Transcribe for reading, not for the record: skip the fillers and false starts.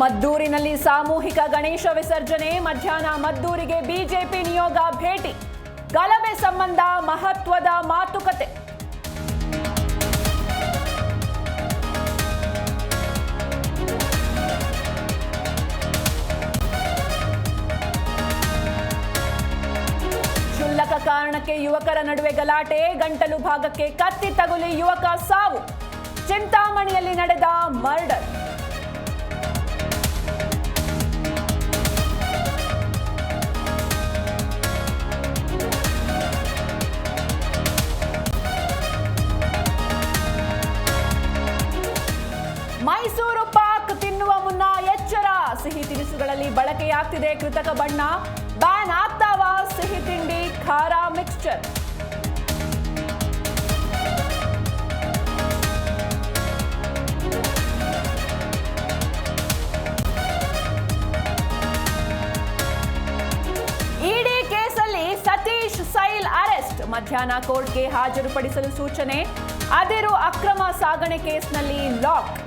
ಮದ್ದೂರಿನಲ್ಲಿ ಸಾಮೂಹಿಕ ಗಣೇಶ ವಿಸರ್ಜನೆ. ಮಧ್ಯಾಹ್ನ ಮದ್ದೂರಿಗೆ ಬಿಜೆಪಿ ನಿಯೋಗ ಭೇಟಿ. ಗಲಭೆ ಸಂಬಂಧ ಮಹತ್ವದ ಮಾತುಕತೆ. ಕ್ಷುಲ್ಲಕ ಕಾರಣಕ್ಕೆ ಯುವಕರ ನಡುವೆ ಗಲಾಟೆ. ಗಂಟಲು ಭಾಗಕ್ಕೆ ಕತ್ತಿ ತಗುಲಿ ಯುವಕ ಸಾವು. ಚಿಂತಾಮಣಿಯಲ್ಲಿ ನಡೆದ ಮರ್ಡರ್. ಮೈಸೂರು ಪಾಕ್ ತಿನ್ನುವ ಮುನ್ನ ಎಚ್ಚರ. ಸಿಹಿ ತಿನಿಸುಗಳಲ್ಲಿ ಬಳಕೆಯಾಗ್ತಿದೆ ಕೃತಕ ಬಣ್ಣ. ಬ್ಯಾನ್ ಆಗ್ತಾವ ಸಿಹಿ ತಿಂಡಿ ಖಾರ ಮಿಕ್ಸ್ಚರ್. ಇಡಿ ಕೇಸಲ್ಲಿ ಸತೀಶ್ ಸೈಲ್ ಅರೆಸ್ಟ್. ಮಧ್ಯಾಹ್ನ ಕೋರ್ಟ್ಗೆ ಹಾಜರುಪಡಿಸಲು ಸೂಚನೆ. ಅದಿರು ಅಕ್ರಮ ಸಾಗಣೆ ಕೇಸ್ನಲ್ಲಿ ಲಾಕ್.